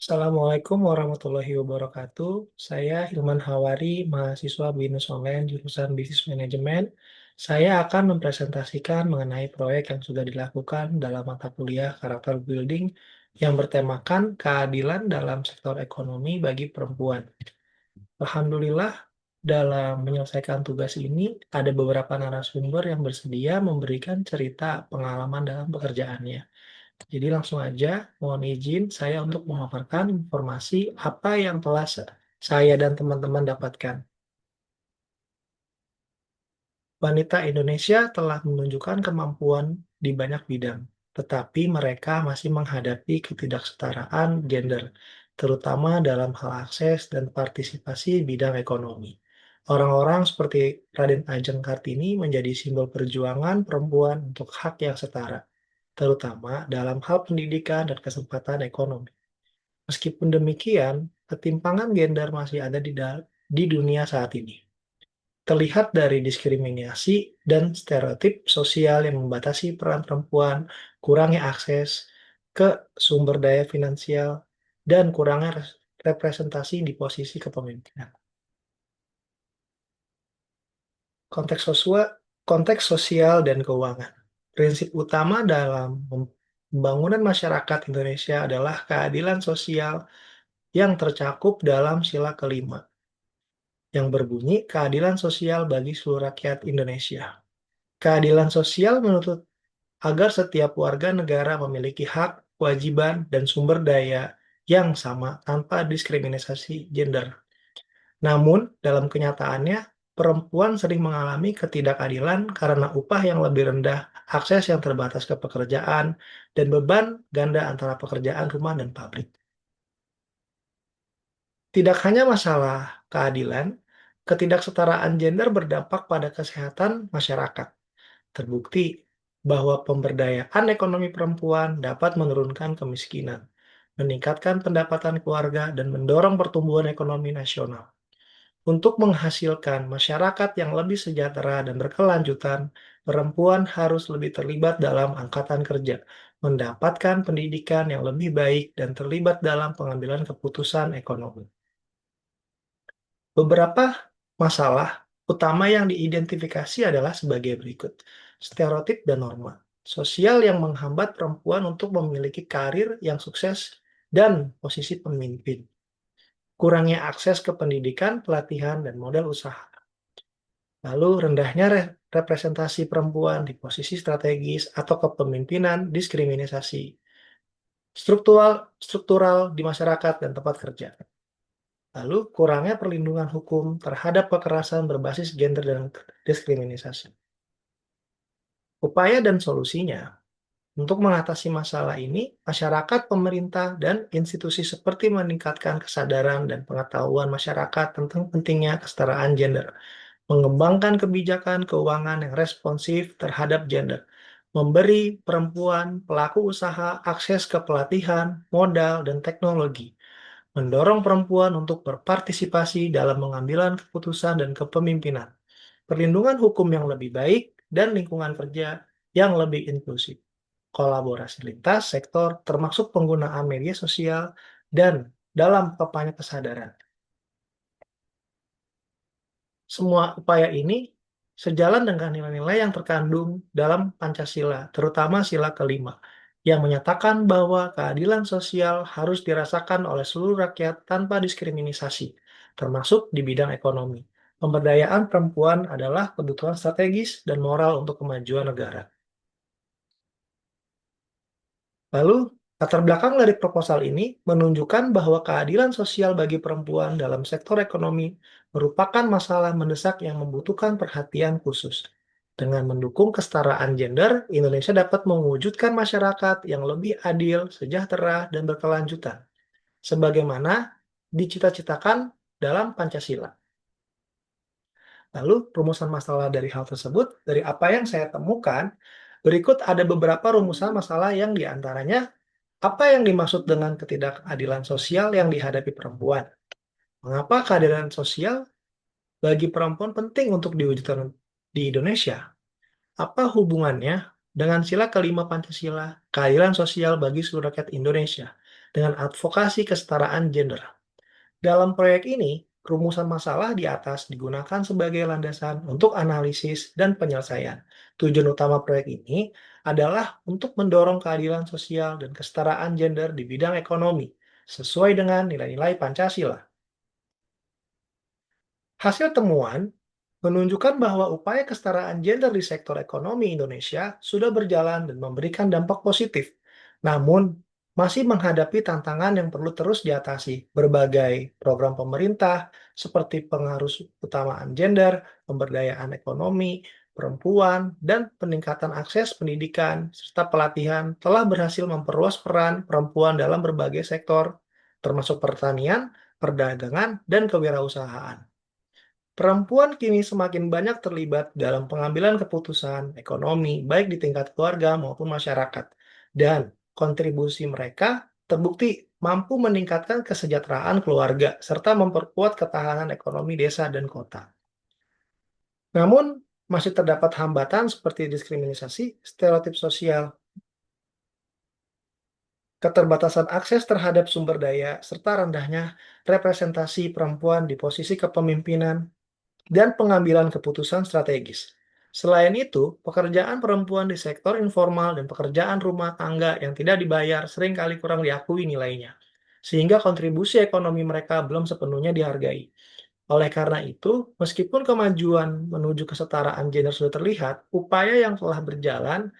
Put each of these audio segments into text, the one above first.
Assalamualaikum warahmatullahi wabarakatuh. Saya Hilman Hawari, mahasiswa BINUS Online jurusan Bisnis Manajemen. Saya akan mempresentasikan mengenai proyek yang sudah dilakukan dalam mata kuliah Karakter Building yang bertemakan keadilan dalam sektor ekonomi bagi perempuan. Alhamdulillah, dalam menyelesaikan tugas ini, ada beberapa narasumber yang bersedia memberikan cerita pengalaman dalam pekerjaannya. Jadi langsung aja, mohon izin saya untuk memaparkan informasi apa yang telah saya dan teman-teman dapatkan. Wanita Indonesia telah menunjukkan kemampuan di banyak bidang, tetapi mereka masih menghadapi ketidaksetaraan gender, terutama dalam hal akses dan partisipasi bidang ekonomi. Orang-orang seperti Raden Ajeng Kartini menjadi simbol perjuangan perempuan untuk hak yang setara, terutama dalam hal pendidikan dan kesempatan ekonomi. Meskipun demikian, ketimpangan gender masih ada di dunia saat ini. Terlihat dari diskriminasi dan stereotip sosial yang membatasi peran perempuan, kurangnya akses ke sumber daya finansial, dan kurangnya representasi di posisi kepemimpinan. Konteks sosial, konteks sosial dan keuangan. Prinsip utama dalam pembangunan masyarakat Indonesia adalah keadilan sosial yang tercakup dalam sila kelima, yang berbunyi keadilan sosial bagi seluruh rakyat Indonesia. Keadilan sosial menuntut agar setiap warga negara memiliki hak, kewajiban, dan sumber daya yang sama tanpa diskriminasi gender. Namun, dalam kenyataannya, perempuan sering mengalami ketidakadilan karena upah yang lebih rendah, akses yang terbatas ke pekerjaan, dan beban ganda antara pekerjaan rumah dan pabrik. Tidak hanya masalah keadilan, ketidaksetaraan gender berdampak pada kesehatan masyarakat. Terbukti bahwa pemberdayaan ekonomi perempuan dapat menurunkan kemiskinan, meningkatkan pendapatan keluarga, dan mendorong pertumbuhan ekonomi nasional. Untuk menghasilkan masyarakat yang lebih sejahtera dan berkelanjutan, perempuan harus lebih terlibat dalam angkatan kerja, mendapatkan pendidikan yang lebih baik, dan terlibat dalam pengambilan keputusan ekonomi. Beberapa masalah utama yang diidentifikasi adalah sebagai berikut. Stereotip dan norma sosial yang menghambat perempuan untuk memiliki karir yang sukses dan posisi pemimpin. Kurangnya akses ke pendidikan, pelatihan, dan modal usaha. Lalu rendahnya representasi perempuan di posisi strategis atau kepemimpinan, diskriminasi struktural di masyarakat dan tempat kerja. Lalu, kurangnya perlindungan hukum terhadap kekerasan berbasis gender dan diskriminasi. Upaya dan solusinya, untuk mengatasi masalah ini, masyarakat, pemerintah, dan institusi seperti meningkatkan kesadaran dan pengetahuan masyarakat tentang pentingnya kesetaraan gender, mengembangkan kebijakan keuangan yang responsif terhadap gender, memberi perempuan pelaku usaha akses ke pelatihan, modal, dan teknologi, mendorong perempuan untuk berpartisipasi dalam pengambilan keputusan dan kepemimpinan, perlindungan hukum yang lebih baik, dan lingkungan kerja yang lebih inklusif, kolaborasi lintas sektor termasuk penggunaan media sosial, dan dalam kampanye kesadaran. Semua upaya ini sejalan dengan nilai-nilai yang terkandung dalam Pancasila, terutama sila kelima, yang menyatakan bahwa keadilan sosial harus dirasakan oleh seluruh rakyat tanpa diskriminasi, termasuk di bidang ekonomi. Pemberdayaan perempuan adalah kebutuhan strategis dan moral untuk kemajuan negara. Lalu, latar belakang dari proposal ini menunjukkan bahwa keadilan sosial bagi perempuan dalam sektor ekonomi merupakan masalah mendesak yang membutuhkan perhatian khusus. Dengan mendukung kesetaraan gender, Indonesia dapat mewujudkan masyarakat yang lebih adil, sejahtera, dan berkelanjutan, sebagaimana dicita-citakan dalam Pancasila. Lalu, rumusan masalah dari hal tersebut, dari apa yang saya temukan, berikut ada beberapa rumusan masalah yang diantaranya apa yang dimaksud dengan ketidakadilan sosial yang dihadapi perempuan? Mengapa keadilan sosial bagi perempuan penting untuk diwujudkan di Indonesia? Apa hubungannya dengan sila kelima Pancasila, keadilan sosial bagi seluruh rakyat Indonesia? dengan advokasi kesetaraan gender. Dalam proyek ini, rumusan masalah di atas digunakan sebagai landasan untuk analisis dan penyelesaian. Tujuan utama proyek ini adalah untuk mendorong keadilan sosial dan kesetaraan gender di bidang ekonomi, sesuai dengan nilai-nilai Pancasila. Hasil temuan menunjukkan bahwa upaya kesetaraan gender di sektor ekonomi Indonesia sudah berjalan dan memberikan dampak positif. Namun, masih menghadapi tantangan yang perlu terus diatasi. Berbagai program pemerintah seperti pengaruh utamaan gender, pemberdayaan ekonomi, perempuan, dan peningkatan akses pendidikan serta pelatihan telah berhasil memperluas peran perempuan dalam berbagai sektor, termasuk pertanian, perdagangan, dan kewirausahaan. Perempuan kini semakin banyak terlibat dalam pengambilan keputusan ekonomi, baik di tingkat keluarga maupun masyarakat. Dan kontribusi mereka terbukti mampu meningkatkan kesejahteraan keluarga serta memperkuat ketahanan ekonomi desa dan kota. Namun, masih terdapat hambatan seperti diskriminasi, stereotip sosial, keterbatasan akses terhadap sumber daya, serta rendahnya representasi perempuan di posisi kepemimpinan dan pengambilan keputusan strategis. Selain itu, pekerjaan perempuan di sektor informal dan pekerjaan rumah tangga yang tidak dibayar seringkali kurang diakui nilainya, sehingga kontribusi ekonomi mereka belum sepenuhnya dihargai. Oleh karena itu, meskipun kemajuan menuju kesetaraan gender sudah terlihat, upaya yang telah berjalan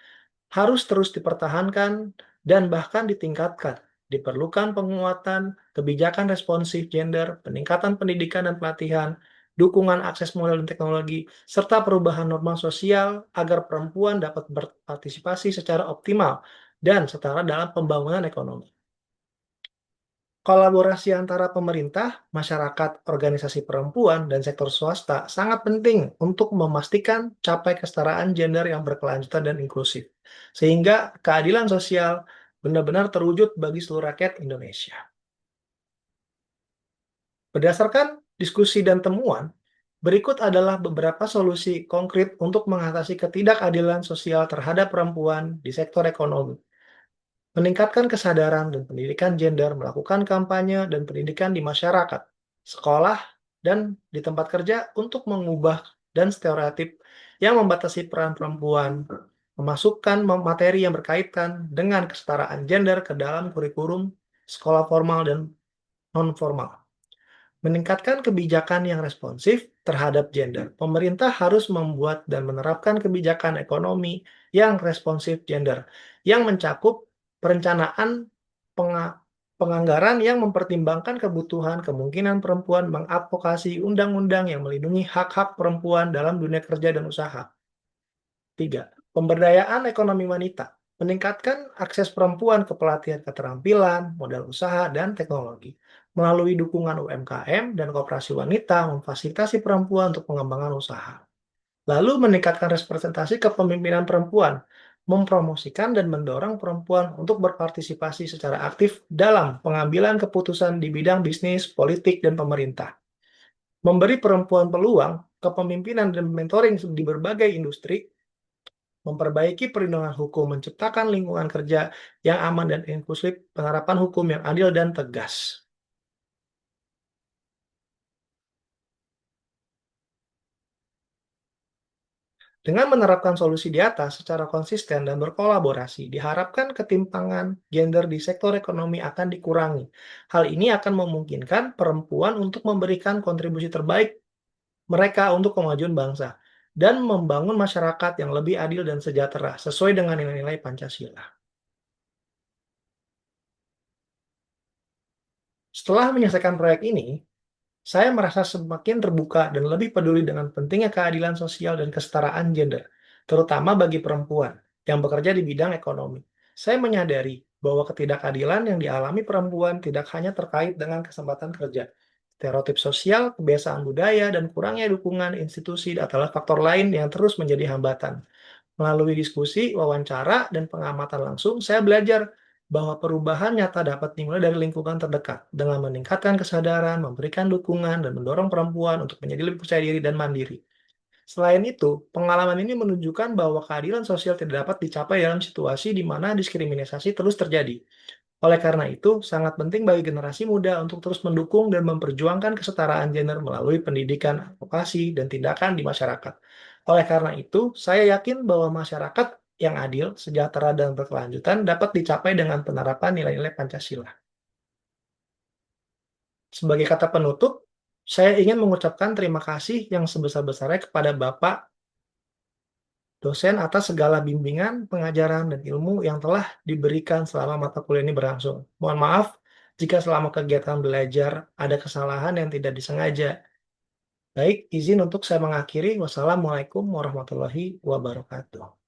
harus terus dipertahankan dan bahkan ditingkatkan. Diperlukan penguatan kebijakan responsif gender, peningkatan pendidikan dan pelatihan, dukungan akses modal dan teknologi, serta perubahan norma sosial agar perempuan dapat berpartisipasi secara optimal dan setara dalam pembangunan ekonomi. Kolaborasi antara pemerintah, masyarakat, organisasi perempuan, dan sektor swasta sangat penting untuk memastikan capai kesetaraan gender yang berkelanjutan dan inklusif, sehingga keadilan sosial benar-benar terwujud bagi seluruh rakyat Indonesia. Berdasarkan diskusi dan temuan, berikut adalah beberapa solusi konkret untuk mengatasi ketidakadilan sosial terhadap perempuan di sektor ekonomi. Meningkatkan kesadaran dan pendidikan gender, melakukan kampanye dan pendidikan di masyarakat, sekolah, dan di tempat kerja untuk mengubah dan stereotip yang membatasi peran perempuan, memasukkan materi yang berkaitan dengan kesetaraan gender ke dalam kurikulum sekolah formal dan non-formal. Meningkatkan kebijakan yang responsif terhadap gender. Pemerintah harus membuat dan menerapkan kebijakan ekonomi yang responsif gender, yang mencakup perencanaan penganggaran yang mempertimbangkan kebutuhan kemungkinan perempuan mengadvokasi undang-undang yang melindungi hak-hak perempuan dalam dunia kerja dan usaha. 3. Pemberdayaan ekonomi wanita. Meningkatkan akses perempuan ke pelatihan keterampilan, modal usaha, dan teknologi. Melalui dukungan UMKM dan koperasi wanita memfasilitasi perempuan untuk pengembangan usaha. Lalu meningkatkan representasi kepemimpinan perempuan, mempromosikan dan mendorong perempuan untuk berpartisipasi secara aktif dalam pengambilan keputusan di bidang bisnis, politik, dan pemerintah. Memberi perempuan peluang, kepemimpinan, dan mentoring di berbagai industri, memperbaiki perlindungan hukum, menciptakan lingkungan kerja yang aman dan inklusif, penerapan hukum yang adil dan tegas. Dengan menerapkan solusi di atas secara konsisten dan berkolaborasi, diharapkan ketimpangan gender di sektor ekonomi akan dikurangi. Hal ini akan memungkinkan perempuan untuk memberikan kontribusi terbaik mereka untuk kemajuan bangsa dan membangun masyarakat yang lebih adil dan sejahtera sesuai dengan nilai-nilai Pancasila. Setelah menyelesaikan proyek ini, saya merasa semakin terbuka dan lebih peduli dengan pentingnya keadilan sosial dan kesetaraan gender, terutama bagi perempuan yang bekerja di bidang ekonomi. Saya menyadari bahwa ketidakadilan yang dialami perempuan tidak hanya terkait dengan kesempatan kerja. Stereotip sosial, kebiasaan budaya, dan kurangnya dukungan institusi adalah faktor lain yang terus menjadi hambatan. Melalui diskusi, wawancara, dan pengamatan langsung, saya belajar bahwa perubahan nyata dapat dimulai dari lingkungan terdekat dengan meningkatkan kesadaran, memberikan dukungan, dan mendorong perempuan untuk menjadi lebih percaya diri dan mandiri. Selain itu, pengalaman ini menunjukkan bahwa keadilan sosial tidak dapat dicapai dalam situasi di mana diskriminasi terus terjadi. Oleh karena itu, sangat penting bagi generasi muda untuk terus mendukung dan memperjuangkan kesetaraan gender melalui pendidikan, advokasi, dan tindakan di masyarakat. Oleh karena itu, saya yakin bahwa masyarakat yang adil, sejahtera, dan berkelanjutan dapat dicapai dengan penerapan nilai-nilai Pancasila. Sebagai kata penutup, saya ingin mengucapkan terima kasih yang sebesar-besarnya kepada Bapak dosen atas segala bimbingan, pengajaran, dan ilmu yang telah diberikan selama mata kuliah ini berlangsung. Mohon maaf jika selama kegiatan belajar ada kesalahan yang tidak disengaja. Baik, izin untuk saya mengakhiri. Wassalamualaikum warahmatullahi wabarakatuh.